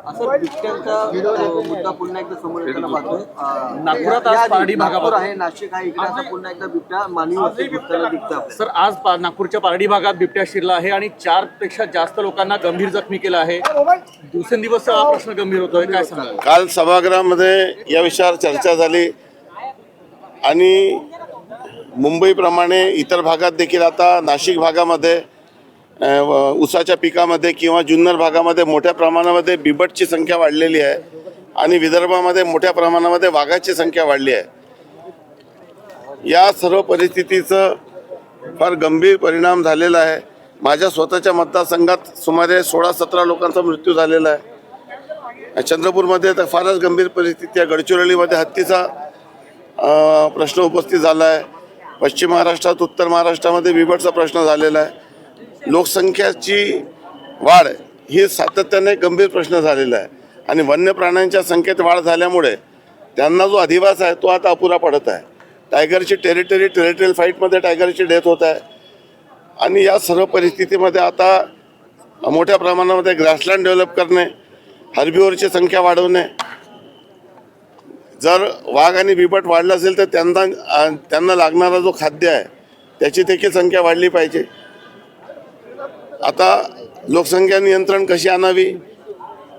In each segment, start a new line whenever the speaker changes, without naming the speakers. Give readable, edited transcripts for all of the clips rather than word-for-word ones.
असं बिबट्यांचा मुद्दा पुन्हा एकदा समोर येताना पाहतोय.
नागपुरात आज पारडी
नागपूर
भागामध्ये
आहे, नाशिक आहे, इकडे आता पुन्हा एकदा बिबट्या मानवी वस्तीत घुसताना दिसतं आपल्याला.
सर आज नागपूरच्या पारडी भागात बिबट्या शिरला आहे आणि 4 पेक्षा जास्त लोकांना गंभीर जखमी केलं आहे. दिवसेंदिवस हा प्रश्न गंभीर होतोय, काय सांगाल?
काल सभागृहामध्ये या विषयावर चर्चा झाली आणि मुंबईप्रमाणे इतर भागात देखील आता नाशिक भागामध्ये ऊसाच्या पिकामध्ये किंवा जुन्नर भागामध्ये मोठ्या प्रमाणामध्ये बिबटची संख्या वाढलेली आहे आणि विदर्भामध्ये मोठ्या प्रमाणामध्ये वाघाची संख्या वाढली आहे. या सर्व परिस्थितीचं फार गंभीर परिणाम झालेला आहे. माझ्या स्वतःच्या मतदारसंघात सुमारे 16-17 लोकांचा मृत्यू झालेला आहे. चंद्रपूरमध्ये तर फारच गंभीर परिस्थिती आहे. गडचिरोलीमध्ये हत्तीचा प्रश्न उपस्थित झाला आहे. पश्चिम महाराष्ट्रात, उत्तर महाराष्ट्रामध्ये बिबटचा प्रश्न झालेला आहे. लोकसंख्याची वाढ ही सातत्याने गंभीर प्रश्न झालेला आहे आणि वन्य प्राण्यांच्या संख्येत वाढ झाल्यामुळे त्यांना जो अधिवास आहे तो आता अपुरा पडत आहे. टायगरची टेरिटोरियल फाईटमध्ये टायगरची डेथ होत आहे आणि या सर्व परिस्थितीमध्ये आता मोठ्या प्रमाणामध्ये ग्रासलँड डेव्हलप करणे, हर्बिवोरची संख्या वाढवणे, जर वाघ आणि बिबट वाढला असेल तर त्यांना लागणारा जो खाद्य आहे त्याची देखील संख्या वाढली पाहिजे. आता लोकसंख्या नियंत्रण कशी आणावी,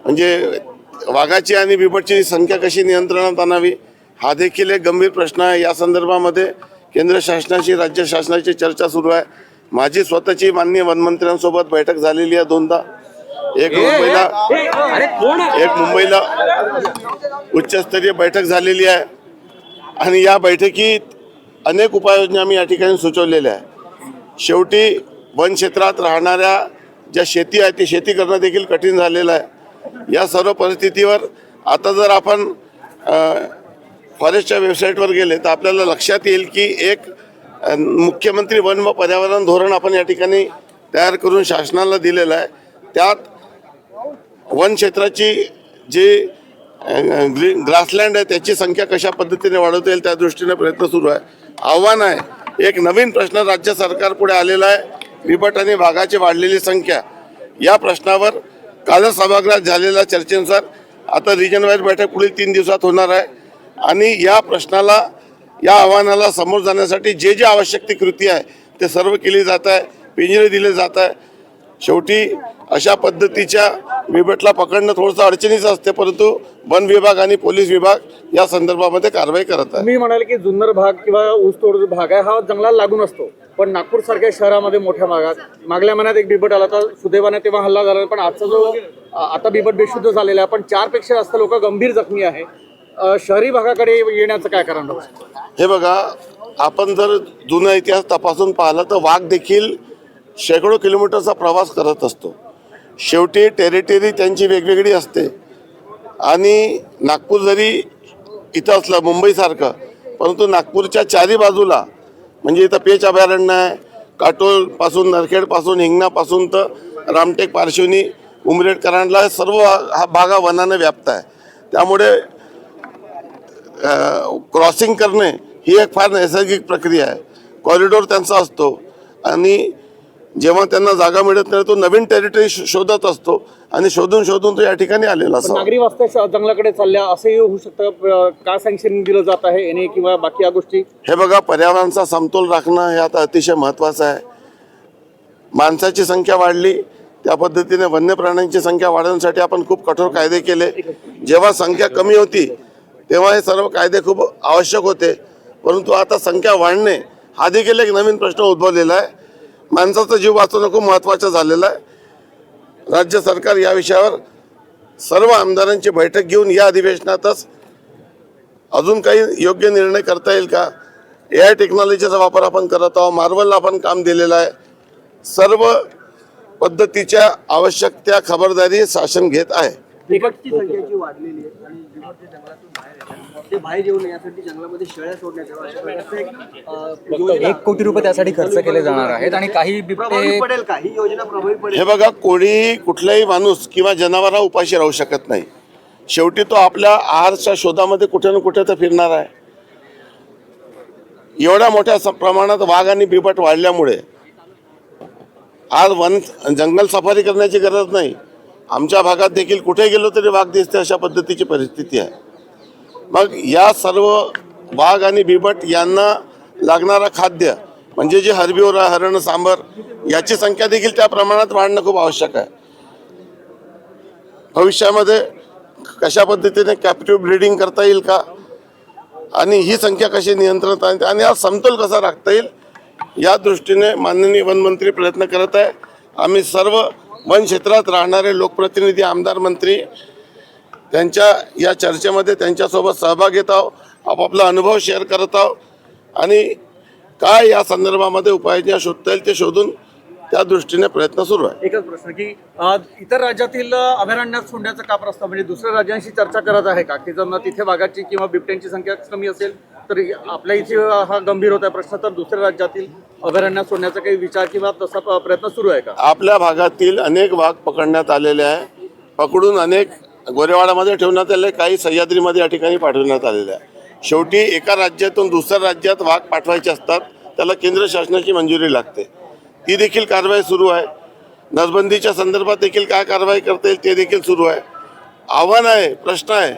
म्हणजे वाघाची आणि बिबटची संख्या कशी नियंत्रणात आणावी हा देखील एक गंभीर प्रश्न आहे. या संदर्भामध्ये केंद्र शासनाशी राज्य शासनाची चर्चा सुरू आहे. माझी स्वतःची माननीय वनमंत्र्यांसोबत बैठक झालेली आहे 2दा. एक मुंबईला उच्चस्तरीय बैठक झालेली आहे आणि या बैठकीत अनेक उपाययोजना आम्ही या ठिकाणी सुचवलेल्या आहे. शेवटी वन क्षेत्रात राहणाऱ्या ज्या शेती आहे ती शेती करणं देखील कठीण झालेलं आहे. या सर्व परिस्थितीवर आता जर आपण फॉरेस्टच्या वेबसाईटवर गेले तर आपल्याला लक्षात येईल की एक मुख्यमंत्री वन व पर्यावरण धोरण आपण या ठिकाणी तयार करून शासनाला दिलेलं आहे. त्यात वन क्षेत्राची जी ग्रासलँड आहे त्याची संख्या कशा पद्धतीने वाढवता येईल त्या दृष्टीने प्रयत्न सुरू आहे. आव्हान आहे, एक नवीन प्रश्न राज्य सरकार पुढे आलेला आहे, बिबट आणि वाघाची वाढलेली संख्या. या प्रश्नावर कालच सभागृहात झालेल्या चर्चेनुसार आता रिजन वाईज बैठक पुढील 3 दिवसात होणार आहे आणि या प्रश्नाला, या आव्हानाला समोर जाण्यासाठी जे आवश्यक ती कृती आहे ते सर्व केली जात आहे. पिंजरे दिले जात आहे. शेवटी अशा पद्धतीच्या बिबटला पकडणं थोडंसं अडचणीचं असते, परंतु वन विभाग आणि पोलीस विभाग या संदर्भामध्ये कारवाई करत आहे.
मी म्हणाले की जुन्नर भाग किंवा ऊसतोड भाग आहे हा जंगलाला लागून असतो, पण नागपूर सारख्या शहरामध्ये मोठ्या भागात मागल्या महिन्यात एक बिबट आला तर सुदैवाने तेव्हा हल्ला झाला, पण आजचा जो आता बिबट बेशुद्ध झालेला आहे, पण 4 पेक्षा जास्त लोक गंभीर जखमी आहे. शहरी भागाकडे येण्याचं काय कारण?
हे बघा, आपण जर जुना इतिहास तपासून पाहिला तर वाघ देखील शेकडो किलोमीटरचा प्रवास करत असतो. शेवटी टेरिटरी त्यांची वेगवेगळी असते आणि नागपूर जरी इथं असलं मुंबईसारखं, परंतु नागपूरच्या 4ही बाजूला म्हणजे इथं पेच अभयारण्य आहे, काटोलपासून, नरखेडपासून, हिंगणापासून तर रामटेक, पारशिवनी, उमरेड, करांडला सर्व हा भाग वनाने व्याप्त आहे. त्यामुळे क्रॉसिंग करणे ही एक फार नैसर्गिक प्रक्रिया आहे. कॉरिडॉर त्यांचा असतो आणि जेव्हा त्यांना जागा मिळत नाही तो नवीन टेरिटरी शोधत असतो आणि शोधून तो या ठिकाणी आलेला असतो.
नागरी वस्त्या जंगलाकडे चालल्या असंही होऊ शकतं. का सँक्शन दिलं जात आहे याने किंवा बाकी या गोष्टी?
हे बघा, पर्यावरणाचा समतोल राखणं हे आता अतिशय महत्त्वाचं आहे. माणसाची संख्या वाढली, त्या पद्धतीने वन्य प्राण्यांची संख्या वाढवण्यासाठी आपण खूप कठोर कायदे केले. जेव्हा संख्या कमी होती तेव्हा हे सर्व कायदे खूप आवश्यक होते, परंतु आता संख्या वाढणे हा देखील एक नवीन प्रश्न उद्भवलेला आहे. माणसाचा जीव वाचवणं खूप महत्त्वाचं झालेलं आहे. राज्य सरकार या विषयावर सर्व आमदारांची बैठक घेऊन या अधिवेशनातच अजून काही योग्य निर्णय करता येईल का, AI टेक्नॉलॉजीचा वापर आपण करत आहोत, मार्वलला आपण काम दिलेलं आहे. सर्व पद्धतीच्या आवश्यक त्या खबरदारी शासन घेत आहे.
बिबटची संख्या जी वाढलेली आहे आणि बिबट जे जंगलातून बाहेर येतात ते बाहेर येऊ नये यासाठी जंगलामध्ये शेळ्या सोडण्यात यावं अशा प्रकारचं एक
1 कोटी रुपये त्यासाठी खर्च केले जाणार आहेत आणि काही
प्रभावी
बिबटे
पडेल का ही योजना? प्रभावी पडेल?
हे बघा, कुठलाही माणूस किंवा जनावर उपाशी राहू शकत नाही. शेवटी तो आपल्या आहारच्या शोधामध्ये कुठे ना कुठे तर फिरणार आहे. एवढ्या मोठ्या प्रमाणात वाघ आणि बिबट वाढल्यामुळे आज जंगल सफारी करण्याची गरज नाही. आमच्या भागात देखील कुठे गेलो तरी वाघ दिसते अशा पद्धतीची परिस्थिती आहे. मग या सर्व वाघ आणि बिबट यांना लागणारा खाद्य म्हणजे जे हरबिओरा हरण सांबर याची संख्या देखील त्या प्रमाणात वाढणं खूप आवश्यक आहे. भविष्यामध्ये कशा पद्धतीने कॅप्टिव्ह ब्रीडिंग करता येईल का आणि ही संख्या कशी नियंत्रणात आणता आणि हा समतोल कसा राखता येईल या दृष्टीने माननीय वनमंत्री प्रयत्न करत आहे. आम्ही सर्व वन क्षेत्रात राहणारे लोकप्रतिनिधी आमदार मंत्री त्यांच्या या चर्चेमध्ये त्यांच्यासोबत सहभाग घेत आहोत, आपापला अनुभव शेअर करत आहोत आणि काय या संदर्भामध्ये उपाययोजना शोधता येईल ते शोधून त्या दृष्टीने प्रयत्न सुरू आहे.
एकच प्रश्न की इतर राज्यातील अभयारण्यात सोडण्याचा का प्रस्ताव म्हणजे दुसऱ्या राज्यांशी चर्चा करत आहे का की जर तिथे वाघाची किंवा बिबट्यांची संख्या कमी असेल तर आपल्या इथे हा गंभीर होता प्रश्न तर दुसऱ्या राज्यातील अभयारण्यात सोडण्याचा काही विचार किंवा तसा प्रयत्न सुरू आहे का?
आपल्या भागातील अनेक वाघ पकडण्यात आलेले आहे, पकडून अनेक गोरेवाडामध्ये ठेवण्यात आले, काही सह्याद्रीमध्ये या ठिकाणी पाठवण्यात आलेले आहे. शेवटी एका राज्यातून दुसऱ्या राज्यात वाघ पाठवायचे असतात त्याला केंद्र शासनाची मंजुरी लागते. ती देखील कारवाई सुरू आहे. नसबंदीच्या संदर्भात देखील काय कारवाई करता येईल ते देखील सुरू आहे. आव्हान आहे, प्रश्न आहे,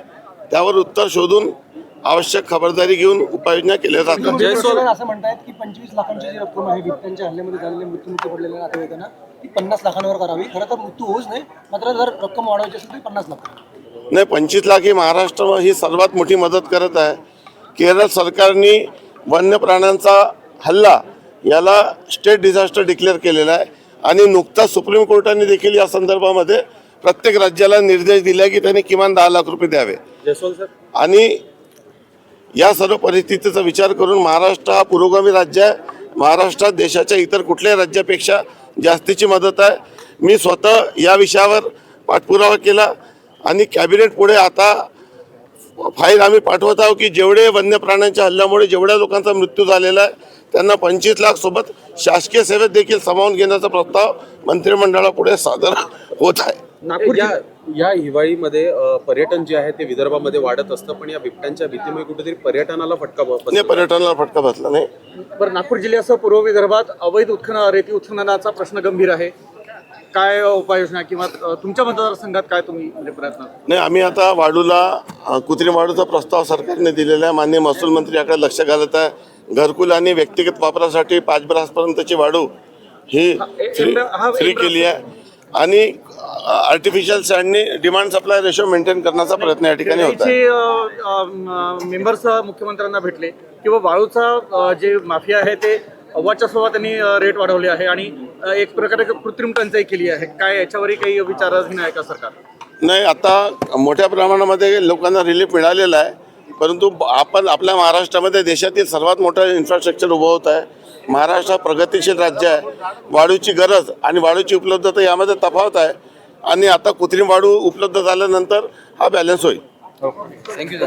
त्यावर उत्तर शोधून आवश्यक खबरदारी घेऊन उपाययोजना केल्या जातात.
असं म्हणतायत की 25 लाखांची जी रक्कम आहे बिबट्यांच्या हल्ल्यामध्ये झालेले मृत्यू पडलेल्या नातेवाईकांना ती 50 लाखांवर करावी. खरं तर मृत्यू होऊच नाही, मात्र जर रक्कम वाढवायची असेल तर 50 लाख.
नाही, 25 लाख ही महाराष्ट्र ही सर्वात मोठी मदत करत आहे. केरळ सरकारने वन्य प्राण्यांचा हल्ला याला स्टेट डिझास्टर डिक्लेअर केलेला आहे आणि नुकताच सुप्रीम कोर्टाने देखील या संदर्भामध्ये प्रत्येक राज्याला निर्देश दिले की त्यांनी किमान 10 लाख रुपये द्यावे. आणि या सर्व परिस्थितीचा विचार करून महाराष्ट्र हा पुरोगामी राज्य आहे. महाराष्ट्रात देशाच्या इतर कुठल्याही राज्यापेक्षा जास्तीची मदत आहे. मी स्वतः या विषयावर पाठपुरावा केला आणि कॅबिनेट पुढे आता फाईल आम्ही पाठवत आहोत की जेवढे वन्य प्राण्यांच्या हल्ल्यामुळे जेवढ्या लोकांचा मृत्यू झालेला आहे त्यांना 25 लाख सोबत शासकीय सेवेत देखील सामावून घेण्याचा प्रस्ताव मंत्रिमंडळापुढे सादर होत आहे.
नागपूर
या हिवाळीमध्ये पर्यटन जे आहे ते विदर्भामध्ये वाढत असतं, पण या बिबट्यांच्या भीतीमुळे कुठेतरी पर्यटनाला फटका बसतो.
नाही, पर्यटनाला फटका बसला नाही.
बरं, नागपूर जिल्ह्यासह पूर्व विदर्भात अवैध रेती उत्खननाचा प्रश्न गंभीर आहे. काय उपाययोजना किंवा तुमच्या मतदारसंघात काय तुम्ही म्हणजे प्रयत्न?
नाही, आम्ही आता वाढूला कृत्रिम वाढूचा प्रस्ताव सरकारने दिलेला आहे. माननीय महसूल मंत्री याकडे लक्ष घालत आहे. घरकुल आणि व्यक्तिगत वापरासाठी 5 ब्रासपर्यंतची वाढू ही फ्री केली आहे आणि आर्टिफिशियल सँडनी डिमांड सप्लाय रेशो मेंटेन करण्याचा प्रयत्न या ठिकाणी होत आहे.
मेंबर्स मुख्यमंत्र्यांना भेटले किंवा वाळूचा जे माफिया आहे ते अव्वाच्या सव्वा त्यांनी रेट वाढवले आहे आणि एक प्रकारे कृत्रिम टंचाई केली आहे. काय याच्यावरही काही विचाराधीन आहे का सरकार?
नाही, आता मोठ्या प्रमाणामध्ये लोकांना रिलीफ मिळालेला आहे, परंतु आपण आपल्या महाराष्ट्रामध्ये देशातील सर्वात मोठं इन्फ्रास्ट्रक्चर उभं होत आहे. महाराष्ट्र प्रगतिशील राज्य आहे. वाळूची गरज आणि वाळूची उपलब्धता यामध्ये तफावत आहे आणि आता कृत्रिम वाळू उपलब्ध झाल्यानंतर हा बॅलन्स होईल.
थँक्यू.